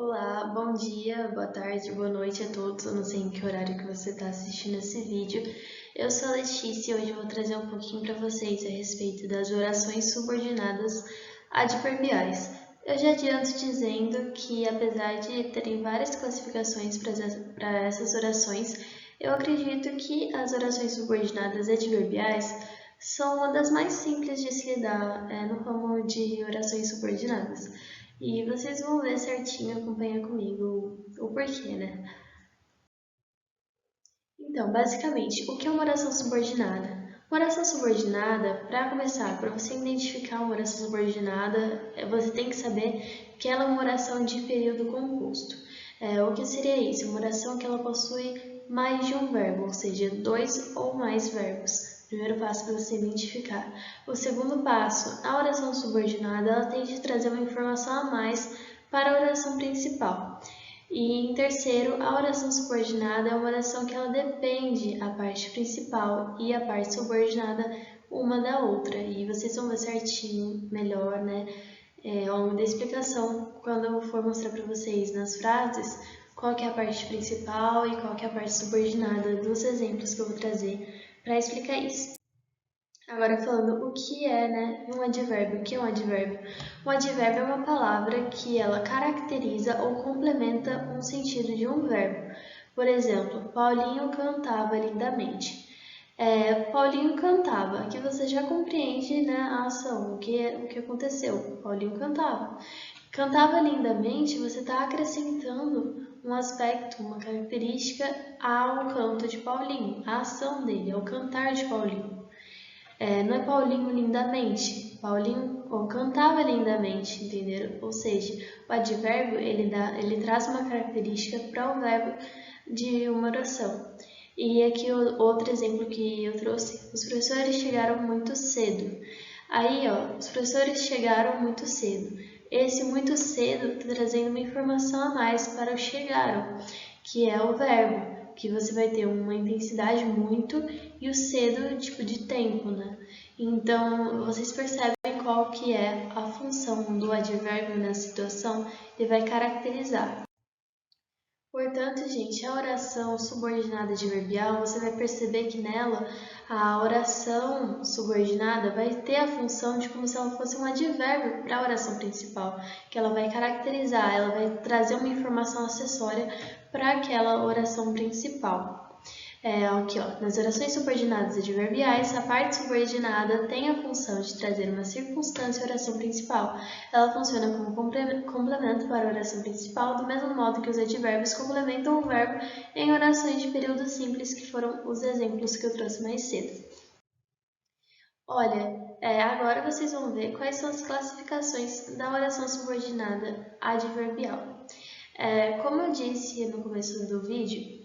Olá, bom dia, boa tarde, boa noite a todos. Eu não sei em que horário que você está assistindo esse vídeo. Eu sou a Letícia e hoje eu vou trazer um pouquinho para vocês a respeito das orações subordinadas adverbiais. Eu já adianto dizendo que, apesar de terem várias classificações para essas orações, eu acredito que as orações subordinadas adverbiais são uma das mais simples de se lidar no ramo de orações subordinadas. E vocês vão ver certinho, acompanha comigo o porquê, né? Então, basicamente, o que é uma oração subordinada? Uma oração subordinada, para começar, para você identificar uma oração subordinada, você tem que saber que ela é uma oração de período composto. O que seria isso? Uma oração que ela possui mais de um verbo, ou seja, dois ou mais verbos. Primeiro passo para você identificar. O segundo passo, a oração subordinada, ela tende a trazer uma informação a mais para a oração principal. E em terceiro, a oração subordinada é uma oração que ela depende a parte principal e a parte subordinada uma da outra. E vocês vão ver certinho, melhor, né, ao longo da explicação, quando eu for mostrar para vocês nas frases qual que é a parte principal e qual que é a parte subordinada dos exemplos que eu vou trazer para explicar isso. Agora falando o que é, né, um advérbio. O que é um advérbio? Um advérbio é uma palavra que ela caracteriza ou complementa um sentido de um verbo. Por exemplo, Paulinho cantava lindamente. Paulinho cantava. Aqui você já compreende, né, a ação, o que aconteceu. Paulinho cantava. Cantava lindamente, você está acrescentando um aspecto, uma característica ao canto de Paulinho, à ação dele, ao cantar de Paulinho. Não é Paulinho lindamente, Paulinho cantava lindamente, entenderam? Ou seja, o advérbio ele traz uma característica para o verbo de uma oração. E aqui outro exemplo que eu trouxe, os professores chegaram muito cedo. Aí, ó, os professores chegaram muito cedo. Esse muito cedo está trazendo uma informação a mais para o chegaram, que é o verbo, que você vai ter uma intensidade muito e o cedo tipo de tempo, né? Então, vocês percebem qual que é a função do advérbio nessa situação? Ele vai caracterizar. Portanto, gente, a oração subordinada adverbial, você vai perceber que nela a oração subordinada vai ter a função de como se ela fosse um advérbio para a oração principal, que ela vai caracterizar, ela vai trazer uma informação acessória para aquela oração principal. Aqui, ó, nas orações subordinadas adverbiais, a parte subordinada tem a função de trazer uma circunstância à oração principal. Ela funciona como complemento para a oração principal, do mesmo modo que os advérbios complementam o verbo em orações de período simples, que foram os exemplos que eu trouxe mais cedo. Olha, agora vocês vão ver quais são as classificações da oração subordinada adverbial. Como eu disse no começo do vídeo,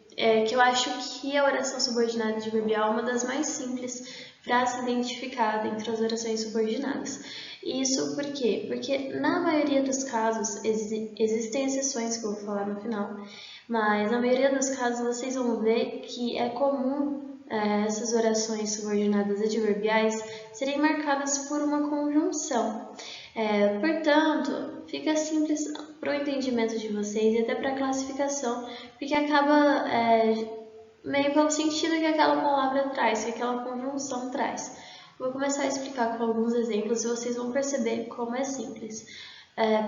que eu acho que a oração subordinada adverbial é uma das mais simples para se identificar dentre as orações subordinadas. Isso por quê? Porque na maioria dos casos, existem exceções que eu vou falar no final, mas na maioria dos casos vocês vão ver que é comum essas orações subordinadas adverbiais serem marcadas por uma conjunção. Portanto, fica simples para o entendimento de vocês e até para a classificação, porque acaba meio pelo sentido que aquela palavra traz, que aquela conjunção traz. Vou começar a explicar com alguns exemplos e vocês vão perceber como é simples.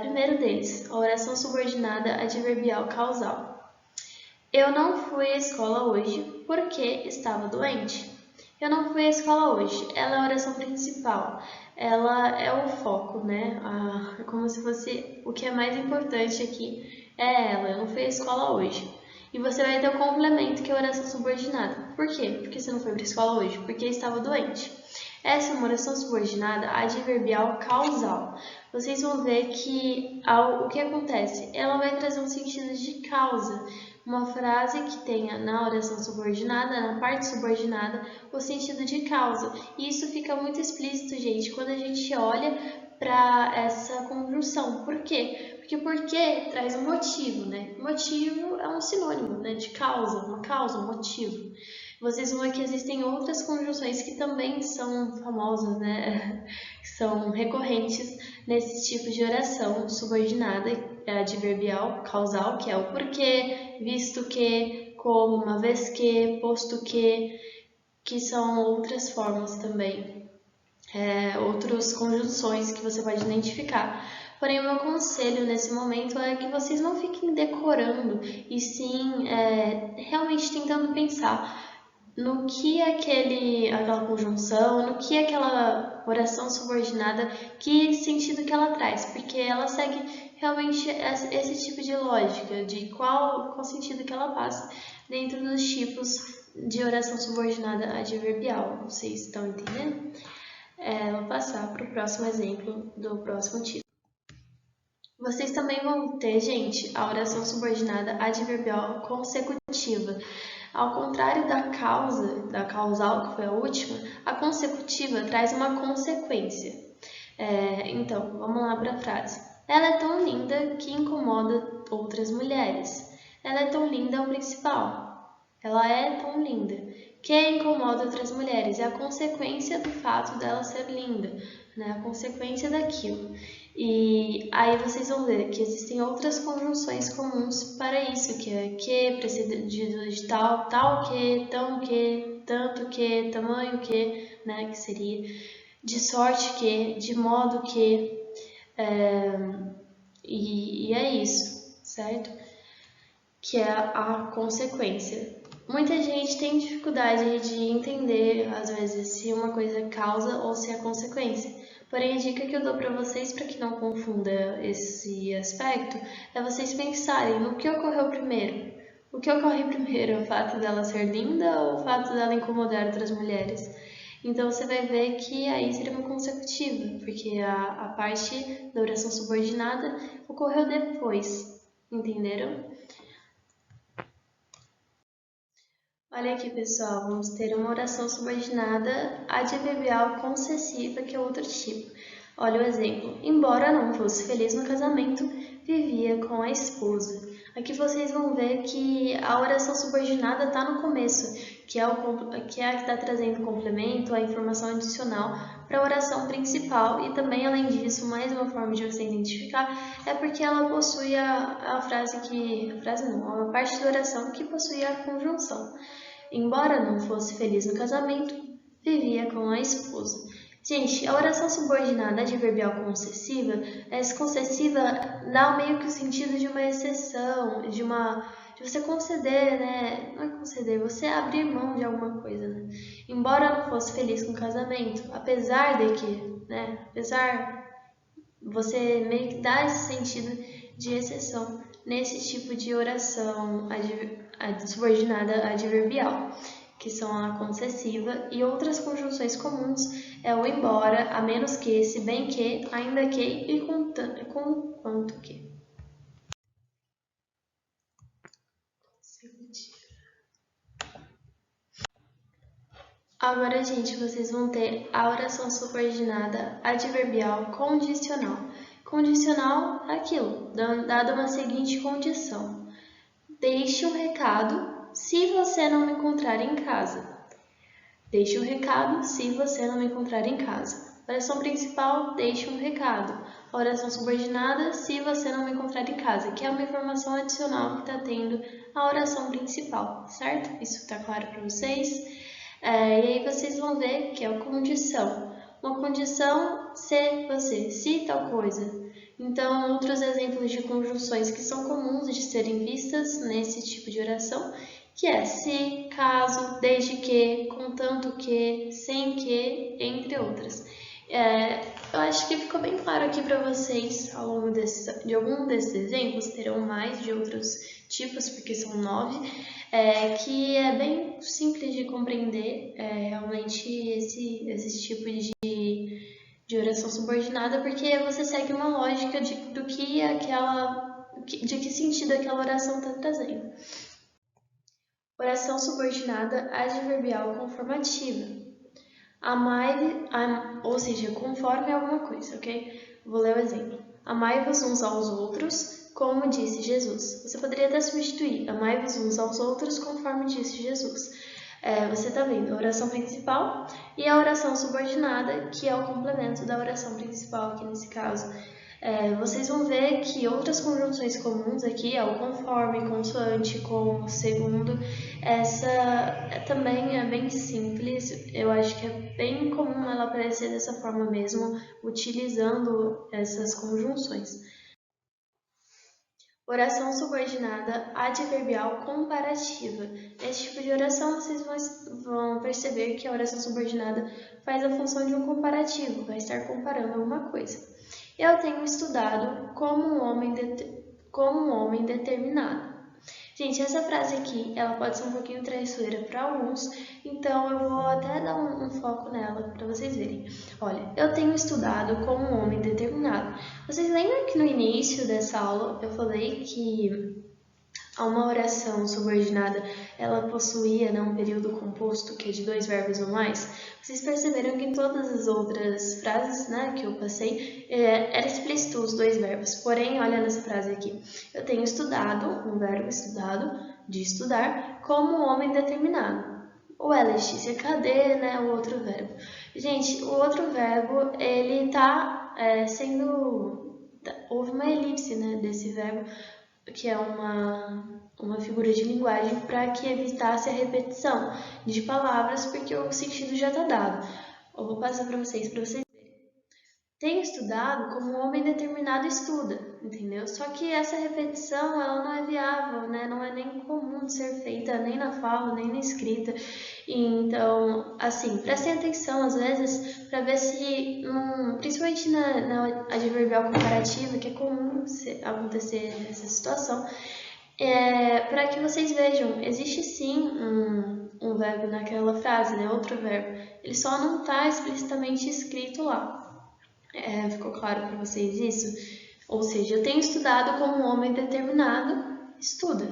Primeiro deles, a oração subordinada adverbial causal. Eu não fui à escola hoje porque estava doente. Eu não fui à escola hoje. Ela é a oração principal. Ela é o foco, né? Como se fosse o que é mais importante aqui é ela. Eu não fui à escola hoje. E você vai ter o complemento, que é a oração subordinada. Por quê? Porque você não foi para a escola hoje? Porque estava doente. Essa é uma oração subordinada adverbial causal. Vocês vão ver que o que acontece? Ela vai trazer um sentido de causa. Uma frase que tenha na oração subordinada, na parte subordinada, o sentido de causa. E isso fica muito explícito, gente, quando a gente olha para essa conjunção. Por quê? Porque traz um motivo, né? Motivo é um sinônimo, né, de causa, um motivo. Vocês vão ver que existem outras conjunções que também são famosas, né? São recorrentes nesse tipo de oração subordinada adverbial causal, que é o porquê, visto que, como, uma vez que, posto que são outras formas também, outras conjunções que você pode identificar. Porém, o meu conselho nesse momento é que vocês não fiquem decorando, e sim realmente tentando pensar no que aquela conjunção, no que aquela oração subordinada, que sentido que ela traz, porque ela segue realmente esse tipo de lógica, de qual sentido que ela passa dentro dos tipos de oração subordinada adverbial. Vocês estão entendendo? Vou passar para o próximo exemplo do próximo tipo. Vocês também vão ter, gente, a oração subordinada adverbial consecutiva. Ao contrário da causal, que foi a última, a consecutiva traz uma consequência. Então, vamos lá para a frase. Ela é tão linda que incomoda outras mulheres. Ela é tão linda é o principal. Ela é tão linda que incomoda outras mulheres. É a consequência do fato dela ser linda, né? A consequência daquilo. E aí vocês vão ver que existem outras conjunções comuns para isso, que precedido de tal, tal que, tão que, tanto que, tamanho que, né, que seria de sorte que, de modo que, e é isso, certo? Que é a consequência. Muita gente tem dificuldade de entender, às vezes, se uma coisa é causa ou se é consequência. Porém, a dica que eu dou para vocês, para que não confunda esse aspecto, é vocês pensarem no que ocorreu primeiro. O que ocorre primeiro? O fato dela ser linda ou o fato dela incomodar outras mulheres? Então, você vai ver que aí seria uma consecutiva, porque a parte da oração subordinada ocorreu depois, entenderam? Olha aqui, pessoal, vamos ter uma oração subordinada adverbial concessiva, que é outro tipo. Olha o exemplo. Embora não fosse feliz no casamento, vivia com a esposa. Aqui vocês vão ver que a oração subordinada está no começo, que é a que está trazendo complemento, a informação adicional para a oração principal. E também, além disso, mais uma forma de você identificar é porque ela possui a parte da oração que possui a conjunção. Embora não fosse feliz no casamento, vivia com a esposa. Gente, a oração subordinada adverbial concessiva, essa concessiva dá meio que o sentido de uma exceção, de você conceder, né? Não é conceder, você abrir mão de alguma coisa, né? Embora não fosse feliz com o casamento, apesar de que, né? Você meio que dá esse sentido de exceção nesse tipo de oração subordinada adverbial, que são a concessiva, e outras conjunções comuns é o embora, a menos que, se bem que, ainda que e com quanto que. Agora, gente, vocês vão ter a oração subordinada adverbial condicional. Condicional é aquilo, dada uma seguinte condição. Deixe um recado se você não me encontrar em casa. Deixe um recado se você não me encontrar em casa. Oração principal, deixe um recado. Oração subordinada, se você não me encontrar em casa, que é uma informação adicional que está tendo a oração principal, certo? Isso está claro para vocês? E aí vocês vão ver que é a condição. Uma condição se tal coisa. Então, outros exemplos de conjunções que são comuns de serem vistas nesse tipo de oração, que é se, caso, desde que, contanto que, sem que, entre outras. Eu acho que ficou bem claro aqui para vocês, ao longo de algum desses exemplos, terão mais de outros tipos, porque são 9, que é bem simples de compreender realmente esse tipo de oração subordinada, porque você segue uma lógica de que sentido aquela oração está trazendo. Oração subordinada adverbial conformativa. Ou seja, conforme alguma coisa, ok? Vou ler o exemplo. Amai-vos uns aos outros, como disse Jesus. Você poderia até substituir amai-vos uns aos outros, conforme disse Jesus. Você está vendo a oração principal e a oração subordinada, que é o complemento da oração principal, aqui nesse caso. vocês vão ver que outras conjunções comuns aqui é o conforme, consoante, com, segundo. Essa também é bem simples, eu acho que é bem comum ela aparecer dessa forma mesmo, utilizando essas conjunções. Oração subordinada adverbial comparativa. Nesse tipo de oração, vocês vão perceber que a oração subordinada faz a função de um comparativo, vai estar comparando alguma coisa. Eu tenho estudado como um homem determinado. Gente, essa frase aqui, ela pode ser um pouquinho traiçoeira para alguns, então eu vou até dar um foco nela para vocês verem. Olha, eu tenho estudado como um homem determinado. Vocês lembram que no início dessa aula eu falei que uma oração subordinada, ela possuía, né, um período composto que é de 2 verbos ou mais? Vocês perceberam que em todas as outras frases, né, que eu passei, era explícito os 2 verbos. Porém, olha nessa frase aqui. Eu tenho estudado, um verbo estudado, de estudar, como um homem determinado. O LX, cadê, né, o outro verbo? Gente, o outro verbo, ele tá houve uma elipse, né, desse verbo, que é uma figura de linguagem para que evitasse a repetição de palavras, porque o sentido já está dado. Eu vou passar para vocês verem. Tenho estudado como um homem determinado estuda, entendeu? Só que essa repetição, ela não é viável, né? Não é nem comum de ser feita nem na fala, nem na escrita. Então, assim, prestem atenção às vezes para ver se, principalmente na adverbial comparativa, que é comum acontecer essa situação, para que vocês vejam, existe sim um verbo naquela frase, né? Outro verbo. Ele só não está explicitamente escrito lá. Ficou claro para vocês isso? Ou seja, eu tenho estudado como um homem determinado estuda.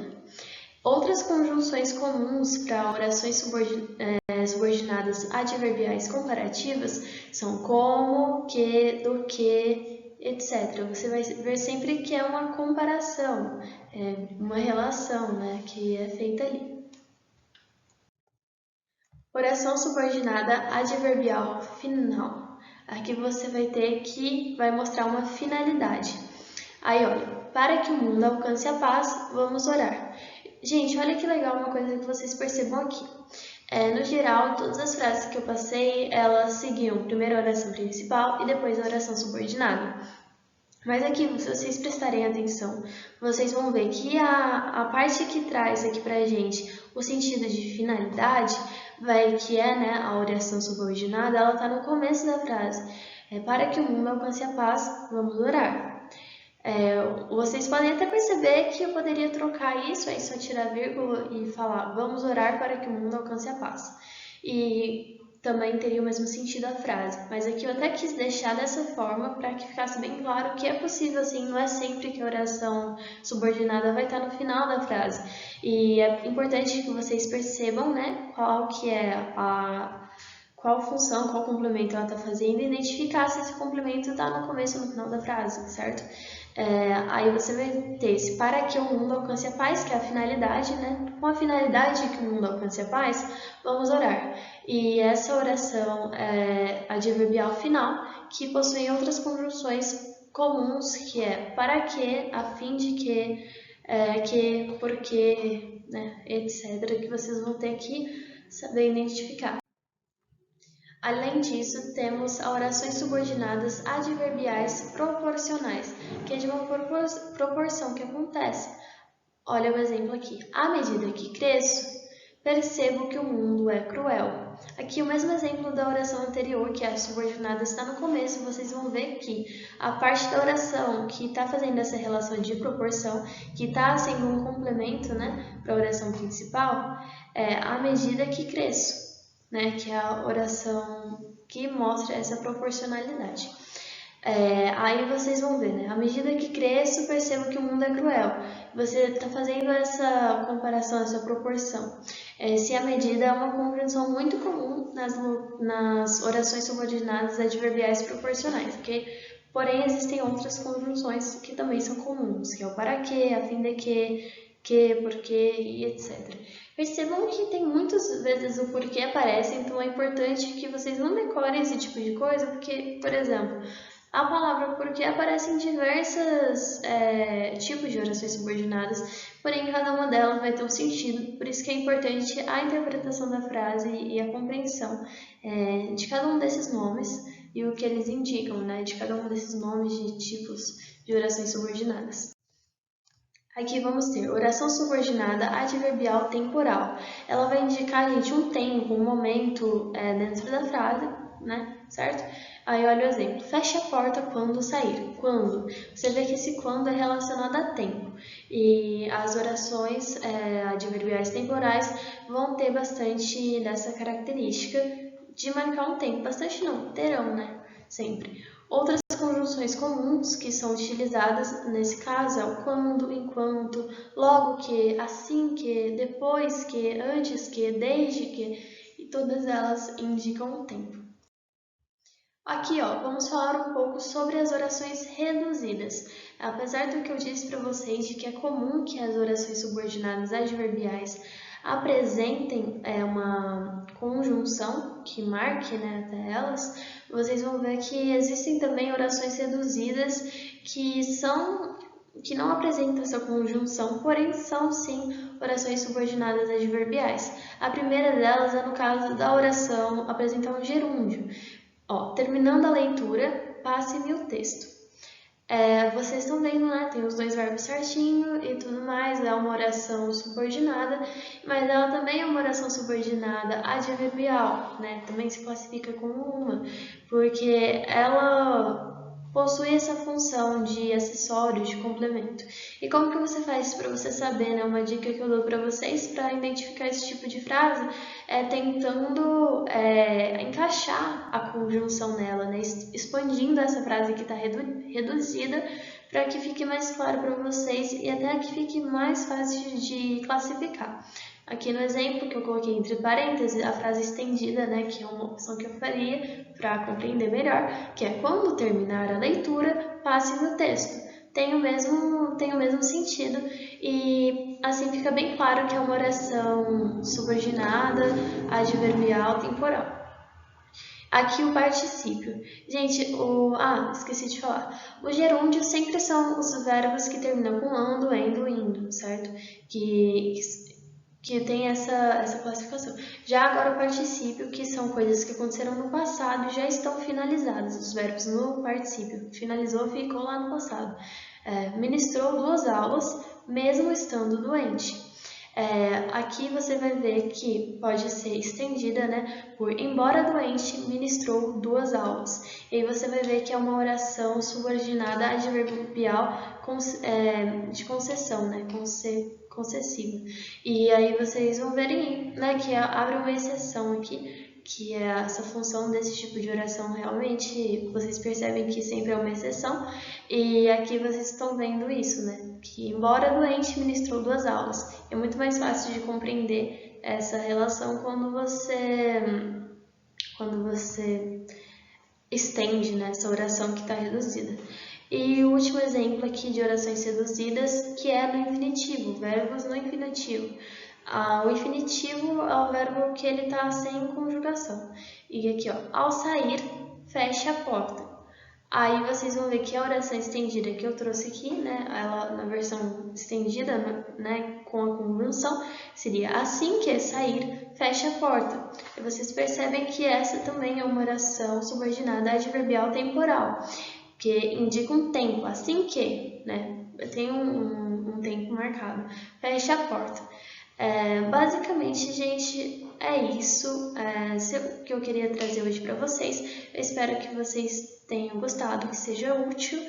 Outras conjunções comuns para orações subordinadas adverbiais comparativas são como, que, do que, etc. Você vai ver sempre que é uma comparação, uma relação, né, que é feita ali. Oração subordinada adverbial final. Aqui você vai ter que vai mostrar uma finalidade. Aí, olha, para que o mundo alcance a paz, vamos orar. Gente, olha que legal uma coisa que vocês percebam aqui. No geral, todas as frases que eu passei, elas seguiam primeiro a oração principal e depois a oração subordinada. Mas aqui, se vocês prestarem atenção, vocês vão ver que a parte que traz aqui pra gente o sentido de finalidade, que é, né, a oração subordinada, ela está no começo da frase. Para que o mundo alcance a paz, vamos orar. Vocês podem até perceber que eu poderia trocar isso, aí só tirar vírgula e falar vamos orar para que o mundo alcance a paz. E também teria o mesmo sentido a frase, mas aqui eu até quis deixar dessa forma para que ficasse bem claro que é possível, assim, não é sempre que a oração subordinada vai estar no final da frase. E é importante que vocês percebam, né, qual função, qual complemento ela está fazendo e identificar se esse complemento está no começo ou no final da frase, certo? Aí você vai ter esse para que o mundo alcance a paz, que é a finalidade, né? Com a finalidade de que o mundo alcance a paz, vamos orar. E essa oração é adverbial final, que possui outras conjunções comuns, que é para que, a fim de que, porque, né, etc., que vocês vão ter que saber identificar. Além disso, temos orações subordinadas adverbiais proporcionais, que é de uma proporção que acontece. Olha o exemplo aqui. À medida que cresço, percebo que o mundo é cruel. Aqui o mesmo exemplo da oração anterior, que a subordinada está no começo, vocês vão ver que a parte da oração que está fazendo essa relação de proporção, que está sendo um complemento, né, para a oração principal, é à medida que cresço. Né, que é a oração que mostra essa proporcionalidade. Aí vocês vão ver, né? À medida que cresço, percebo que o mundo é cruel. Você está fazendo essa comparação, essa proporção. Se a medida é uma conjunção muito comum nas orações subordinadas adverbiais proporcionais, ok? Porém, existem outras conjunções que também são comuns, que é o para que, a fim de que, porque e etc. Percebam que tem muitas vezes o porquê aparece, então é importante que vocês não decorem esse tipo de coisa, porque, por exemplo, A palavra porque aparece em diversos tipos de orações subordinadas, porém cada uma delas vai ter um sentido, por isso que é importante a interpretação da frase e a compreensão de cada um desses nomes e o que eles indicam, né, de cada um desses nomes de tipos de orações subordinadas. Aqui vamos ter oração subordinada adverbial temporal. Ela vai indicar, gente, um tempo, um momento dentro da frase, né? Certo? Aí olha o exemplo. Feche a porta quando sair. Quando? Você vê que esse quando é relacionado a tempo. E as orações adverbiais temporais vão ter bastante dessa característica de marcar um tempo. Bastante não, terão, né? Sempre. Outras conjunções comuns que são utilizadas nesse caso é o quando, enquanto, logo que, assim que, depois que, antes que, desde que, e todas elas indicam o tempo. Aqui, ó, vamos falar um pouco sobre as orações reduzidas. Apesar do que eu disse para vocês de que é comum que as orações subordinadas adverbiais apresentem uma conjunção que marque, né, até elas, vocês vão ver que existem também orações reduzidas que não apresentam essa conjunção, porém são sim orações subordinadas adverbiais. A primeira delas é no caso da oração apresentar um gerúndio. Ó, terminando a leitura, passe-me o texto. Vocês estão vendo, né? Tem os dois verbos certinho e tudo mais. É uma oração subordinada, mas ela também é uma oração subordinada adverbial, né? Também se classifica como uma, porque ela possui essa função de acessório, de complemento. E como que você faz isso para você saber, né? Uma dica que eu dou para vocês para identificar esse tipo de frase é tentando encaixar a conjunção nela, né? Expandindo essa frase que está reduzida para que fique mais claro para vocês e até que fique mais fácil de classificar. Aqui no exemplo que eu coloquei entre parênteses, a frase estendida, né, que é uma opção que eu faria para compreender melhor, que é quando terminar a leitura, passe no texto. Tem o mesmo sentido e assim fica bem claro que é uma oração subordinada, adverbial, temporal. Aqui o particípio. Gente, esqueci de falar. Os gerúndios sempre são os verbos que terminam com ando, endo, indo, certo? Que tem essa classificação. Já agora o particípio, que são coisas que aconteceram no passado e já estão finalizadas. Os verbos no particípio. Finalizou, ficou lá no passado. Ministrou 2 aulas, mesmo estando doente. Aqui você vai ver que pode ser estendida, né, por embora doente, ministrou 2 aulas. E aí você vai ver que é uma oração subordinada adverbial de concessão, né, concessiva. E aí vocês vão verem, né, que abre uma exceção aqui, que é essa função desse tipo de oração realmente, vocês percebem que sempre é uma exceção, e aqui vocês estão vendo isso, né, que embora doente, ministrou 2 aulas. É muito mais fácil de compreender essa relação quando você estende, né, essa oração que está reduzida. E o último exemplo aqui de orações reduzidas, que é no infinitivo, verbos no infinitivo. O infinitivo é o verbo que ele está sem conjugação. E aqui, ó, ao sair, feche a porta. Aí vocês vão ver que a oração estendida que eu trouxe aqui, né, ela na versão estendida, né, com a conjunção, seria assim que sair, feche a porta. E vocês percebem que essa também é uma oração subordinada adverbial temporal, que indica um tempo, assim que, né, tem um tempo marcado, feche a porta. Basicamente, gente, é isso que eu queria trazer hoje para vocês. Eu espero que vocês tenham gostado, que seja útil.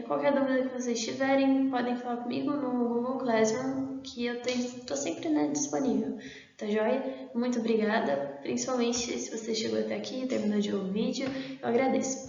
Qualquer dúvida que vocês tiverem, podem falar comigo no Google Classroom, que eu estou sempre, né, disponível. Tá joia? Muito obrigada, principalmente se você chegou até aqui e terminou de ver o vídeo, eu agradeço.